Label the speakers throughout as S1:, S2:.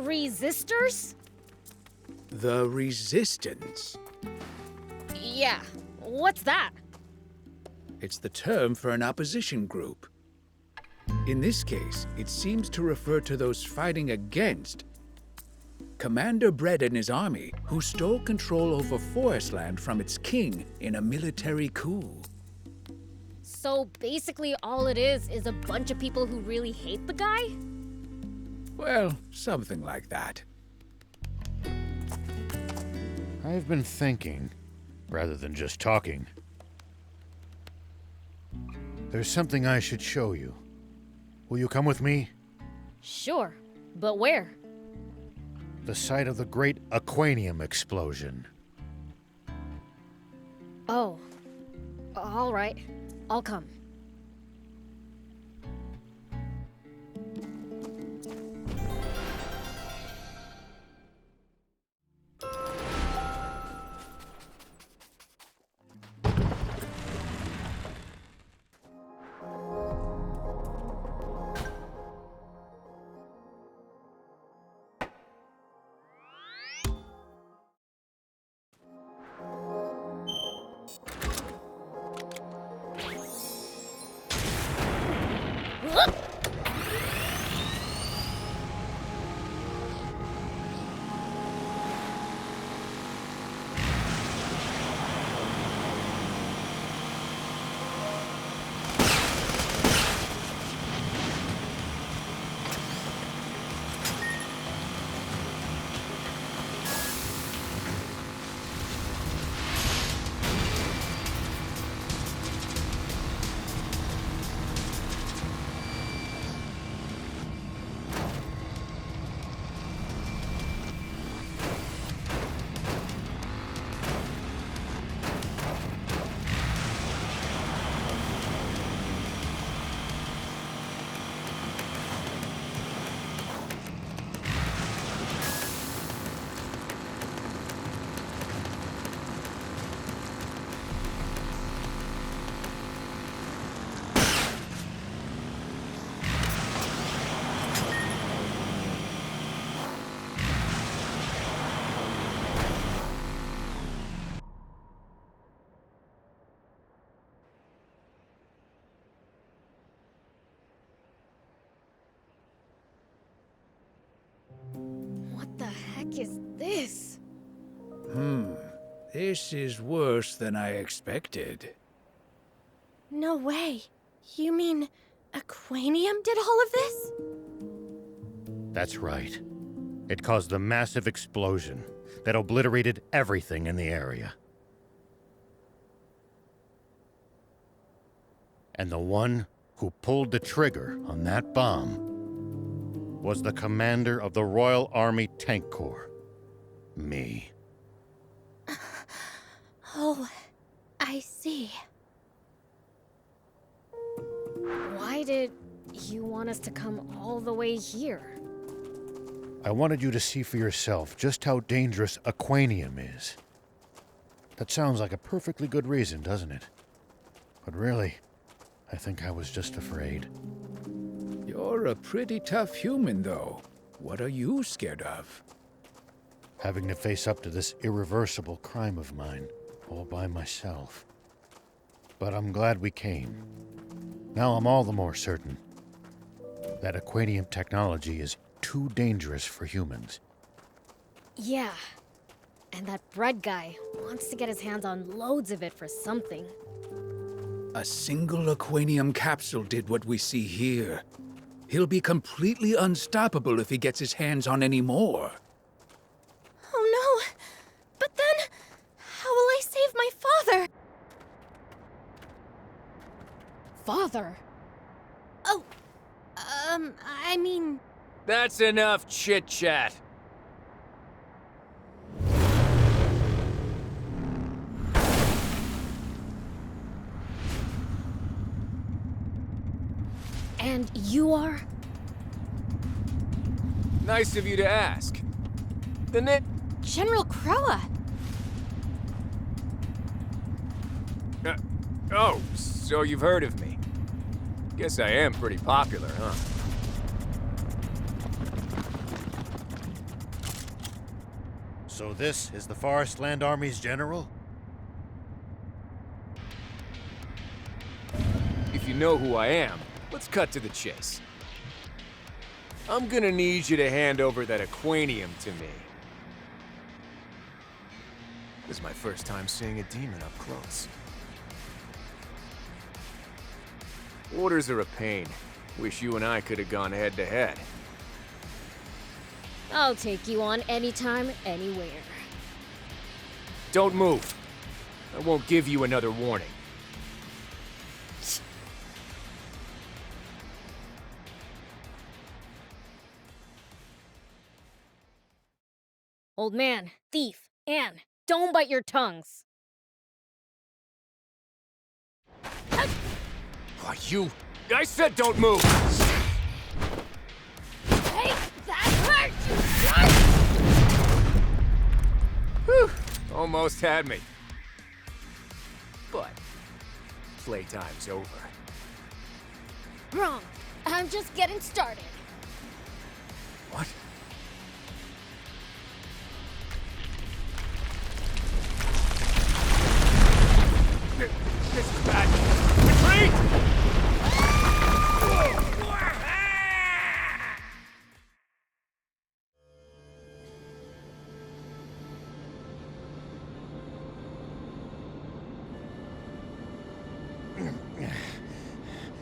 S1: Resistors?
S2: The Resistance.
S1: Yeah, what's that?
S2: It's the term for an opposition group. In this case, it seems to refer to those fighting against Commander Brett and his army, who stole control over Forestland from its king in a military coup.
S1: So basically all it is a bunch of people who really hate the guy?
S2: Well, something like that.
S3: I've been thinking, rather than just talking. There's something I should show you. Will you come with me?
S1: Sure, but where?
S3: The site of the great Aquanium explosion.
S1: Oh, all right. I'll come. What the heck is this?
S2: This is worse than I expected.
S4: No way. You mean Aquanium did all of this?
S3: That's right. It caused a massive explosion that obliterated everything in the area. And the one who pulled the trigger on that bomb was the commander of the Royal Army Tank Corps. Me.
S4: Oh, I see.
S1: Why did you want us to come all the way here?
S3: I wanted you to see for yourself just how dangerous Aquanium is. That sounds like a perfectly good reason, doesn't it? But really, I think I was just afraid.
S2: You're a pretty tough human, though. What are you scared of?
S3: Having to face up to this irreversible crime of mine, all by myself. But I'm glad we came. Now I'm all the more certain that Aquanium technology is too dangerous for humans.
S1: Yeah. And that bread guy wants to get his hands on loads of it for something.
S2: A single Aquanium capsule did what we see here. He'll be completely unstoppable if he gets his hands on any more.
S4: Oh no! But then, how will I save my father?
S1: Father?
S4: Oh, I mean...
S5: That's enough chit-chat.
S1: And you are?
S5: Nice of you to ask.
S4: General Croa!
S5: Oh, so you've heard of me. Guess I am pretty popular, huh?
S3: So this is the Forest Land Army's general?
S5: If you know who I am, let's cut to the chase. I'm gonna need you to hand over that Aquanium to me. This is my first time seeing a demon up close. Orders are a pain. Wish you and I could have gone head to head.
S1: I'll take you on anytime, anywhere.
S5: Don't move. I won't give you another warning.
S1: Old man, thief, Anne, don't bite your tongues.
S5: Why, you... I said don't move!
S1: Hey, that hurt!
S5: Whew, almost had me. But playtime's over.
S1: Wrong. I'm just getting started.
S5: What? This is bad. Retreat!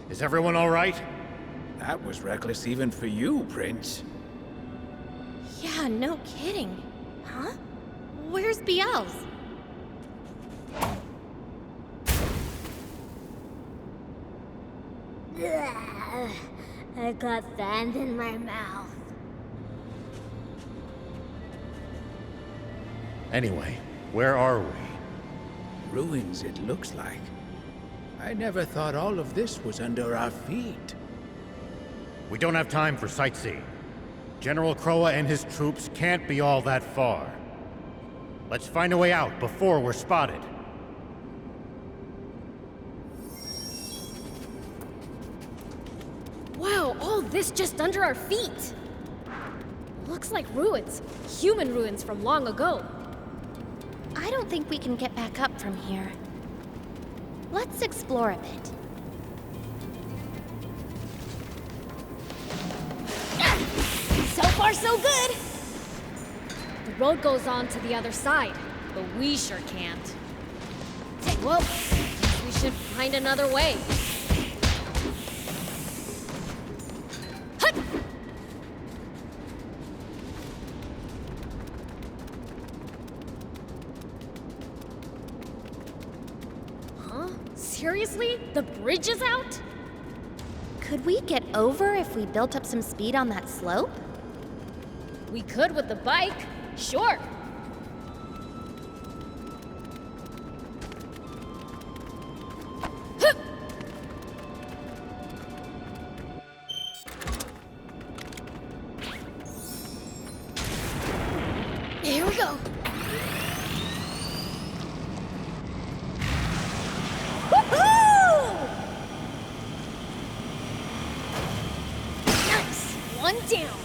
S3: Is everyone all right?
S2: That was reckless even for you, Prince.
S4: Yeah, no kidding. Huh? Where's Biel's?
S1: I got sand in my mouth.
S3: Anyway, where are we?
S2: Ruins, it looks like. I never thought all of this was under our feet.
S3: We don't have time for sightseeing. General Croa and his troops can't be all that far. Let's find a way out before we're spotted.
S1: Wow, all this just under our feet. Looks like ruins. Human ruins from long ago.
S4: I don't think we can get back up from here. Let's explore a bit.
S1: So far, so good! The road goes on to the other side, but we sure can't. Well, we should find another way. Hut! Huh? Seriously? The bridge is out?
S4: Could we get over if we built up some speed on that slope?
S1: We could with the bike, sure. Hup! Here we go. Woohoo! Nice! One down.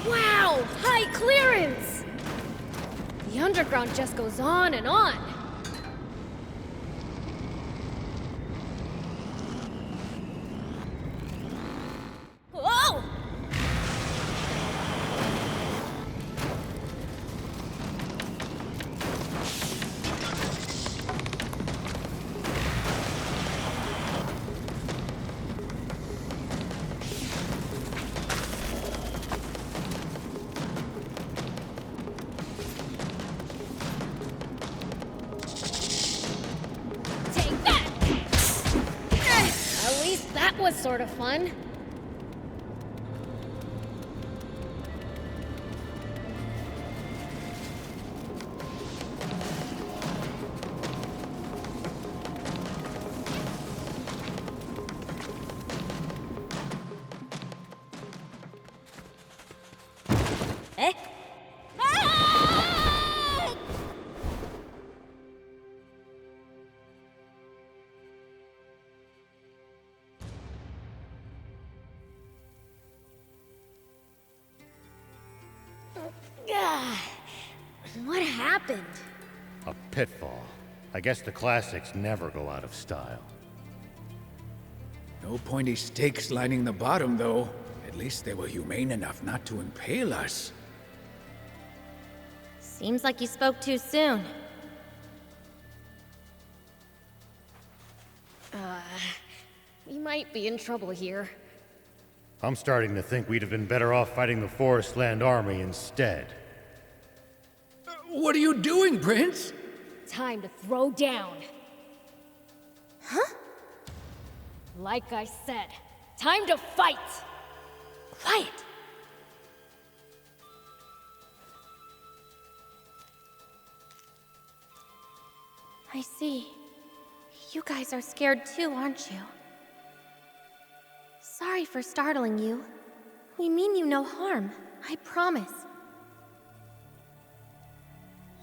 S1: Wow! High clearance! The underground just goes on and on. Whoa! Take that! At least that was sort of fun. Eh? Ah! Ugh. What happened?
S3: A pitfall. I guess the classics never go out of style.
S2: No pointy stakes lining the bottom, though. At least they were humane enough not to impale us.
S4: Seems like you spoke too soon.
S1: We might be in trouble here.
S3: I'm starting to think we'd have been better off fighting the Forestland Army instead.
S2: What are you doing, Prince?
S1: Time to throw down.
S4: Huh?
S1: Like I said, time to fight!
S4: Quiet! I see. You guys are scared too, aren't you? Sorry for startling you. We mean you no harm, I promise.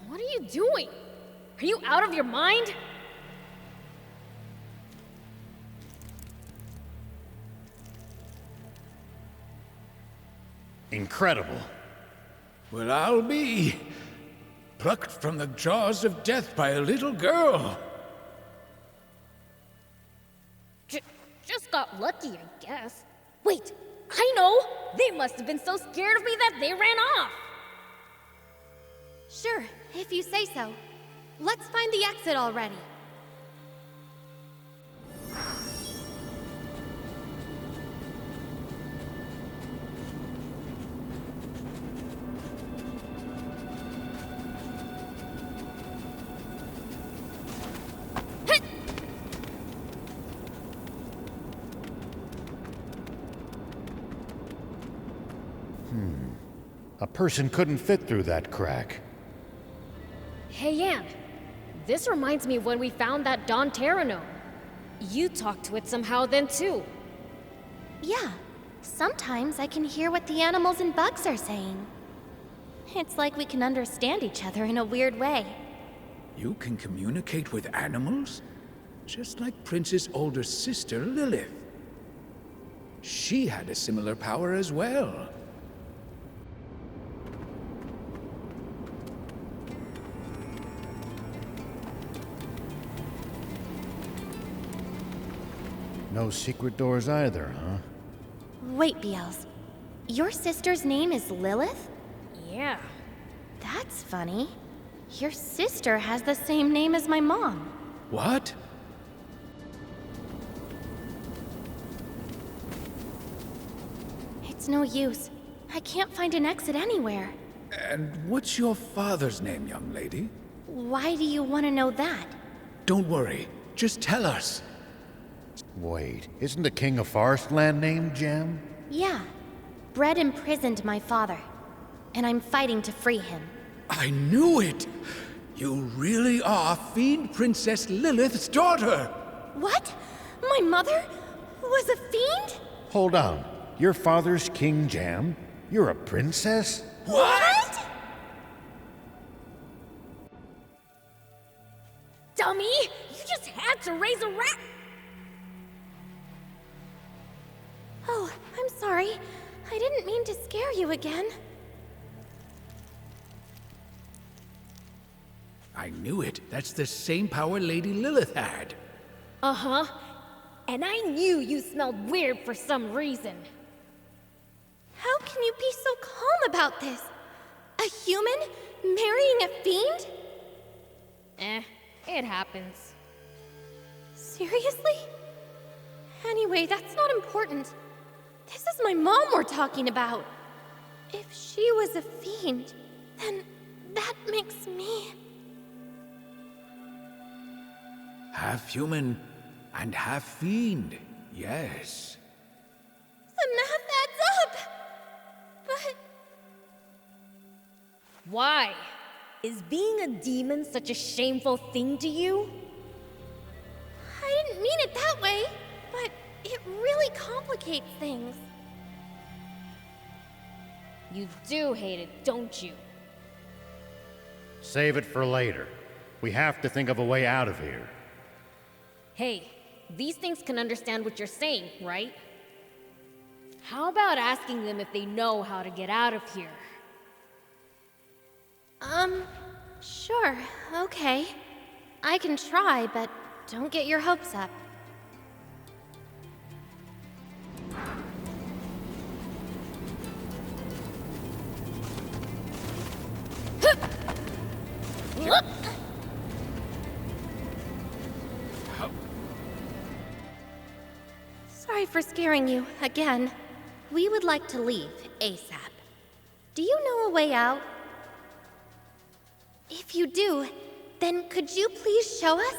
S1: What are you doing? Are you out of your mind?
S3: Incredible.
S2: Well, I'll be plucked from the jaws of death by a little girl.
S1: Just got lucky, I guess. Wait, I know! They must have been so scared of me that they ran off!
S4: Sure, if you say so. Let's find the exit already.
S3: A person couldn't fit through that crack.
S1: Hey, Yan. This reminds me of when we found that Don Terranome. You talked to it somehow then, too.
S4: Yeah, sometimes I can hear what the animals and bugs are saying. It's like we can understand each other in a weird way.
S2: You can communicate with animals? Just like Prince's older sister, Lilith. She had a similar power as well.
S3: No secret doors either, huh?
S4: Wait, Beelze. Your sister's name is Lilith?
S1: Yeah.
S4: That's funny. Your sister has the same name as my mom.
S2: What?
S4: It's no use. I can't find an exit anywhere.
S2: And what's your father's name, young lady?
S4: Why do you want to know that?
S2: Don't worry. Just tell us.
S3: Wait, isn't the King of Forestland named Gem?
S4: Yeah. Brett imprisoned my father. And I'm fighting to free him.
S2: I knew it! You really are Fiend Princess Lilith's daughter!
S4: What? My mother was a fiend?
S3: Hold on. Your father's King Jam? You're a princess?
S4: What?
S1: Dummy! You just had to raise a rat!
S4: Oh, I'm sorry. I didn't mean to scare you again.
S2: I knew it. That's the same power Lady Lilith had.
S1: Uh-huh. And I knew you smelled weird for some reason.
S4: How can you be so calm about this? A human marrying a fiend?
S1: It happens.
S4: Seriously? Anyway, that's not important. This is my mom we're talking about. If she was a fiend, then that makes me...
S2: Half human and half fiend, yes.
S4: The math adds up! But...
S1: Why? Is being a demon such a shameful thing to you?
S4: I didn't mean it that way, but it really complicates things.
S1: You do hate it, don't you?
S3: Save it for later. We have to think of a way out of here.
S1: Hey, these things can understand what you're saying, right? How about asking them if they know how to get out of here?
S4: Sure, okay. I can try, but don't get your hopes up. Sorry for scaring you again. We would like to leave ASAP. Do you know a way out? If you do, then could you please show us?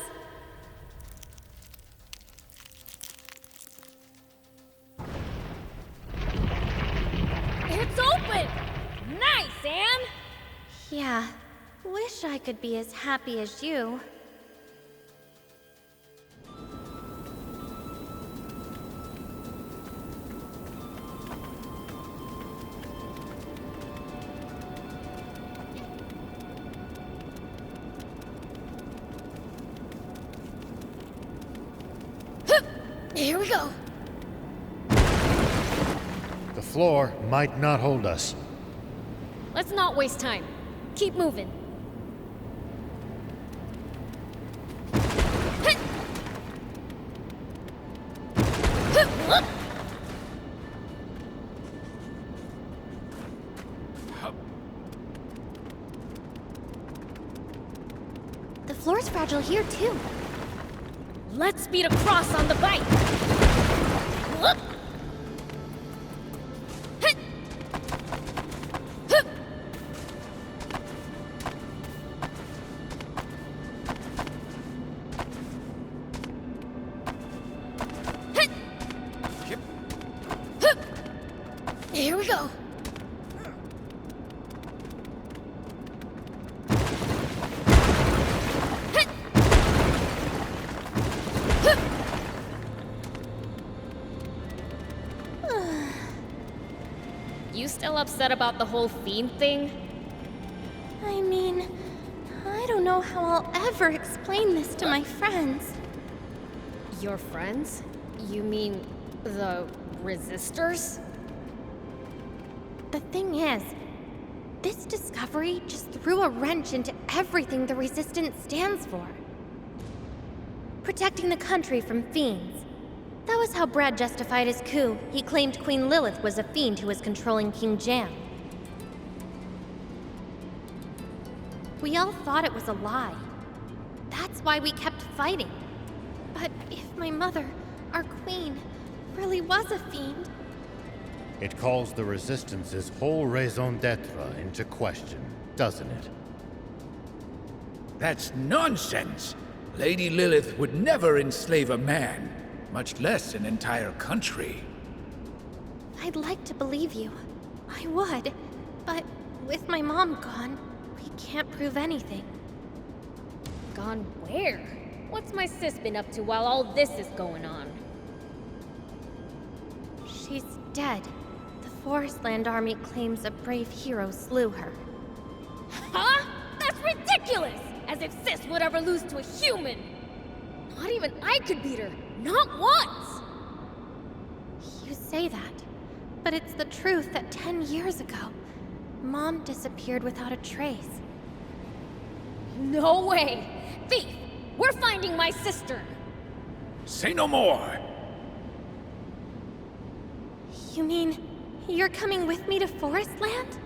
S1: It's open! Nice, Anne!
S4: Yeah, wish I could be as happy as you.
S1: Here we go.
S3: The floor might not hold us.
S1: Let's not waste time. Keep moving.
S4: The floor's fragile here, too.
S1: Let's speed across on the bike. Here we go. You still upset about the whole fiend thing?
S4: I mean, I don't know how I'll ever explain this to my friends.
S1: Your friends? You mean the resistors?
S4: The thing is, this discovery just threw a wrench into everything the Resistance stands for. Protecting the country from fiends. That was how Brad justified his coup. He claimed Queen Lilith was a fiend who was controlling King Jam. We all thought it was a lie. That's why we kept fighting. But if my mother, our queen, really was a fiend...
S3: It calls the Resistance's whole raison d'etre into question, doesn't it?
S2: That's nonsense! Lady Lilith would never enslave a man, much less an entire country.
S4: I'd like to believe you. I would. But with my mom gone, we can't prove anything.
S1: Gone where? What's my sis been up to while all this is going on?
S4: She's dead. The Forestland Army claims a brave hero slew her.
S1: Huh? That's ridiculous! As if sis would ever lose to a human! Not even I could beat her. Not once!
S4: You say that, but it's the truth that 10 years ago, Mom disappeared without a trace.
S1: No way! Thief! We're finding my sister!
S2: Say no more!
S4: You mean, you're coming with me to Forestland?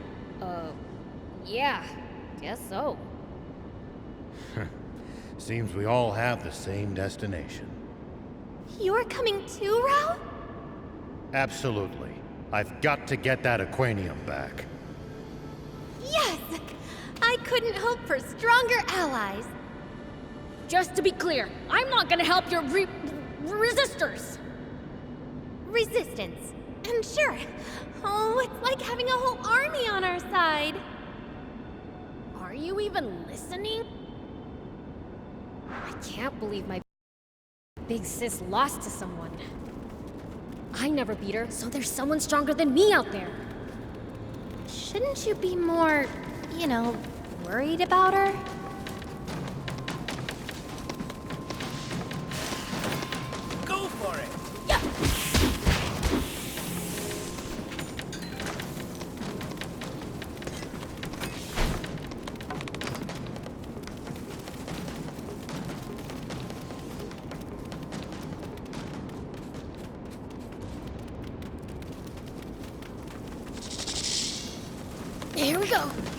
S1: Yeah. Guess so.
S3: Seems we all have the same destination.
S4: You're coming too, Rao?
S3: Absolutely. I've got to get that Aquanium back.
S4: Yes! I couldn't hope for stronger allies.
S1: Just to be clear, I'm not gonna help your resistors!
S4: Resistance. And sure. Oh, it's like having a whole army on our side.
S1: Are you even listening? I can't believe my big sis lost to someone. I never beat her, so there's someone stronger than me out there.
S4: Shouldn't you be more, worried about her?
S2: Go for it!
S1: here we go.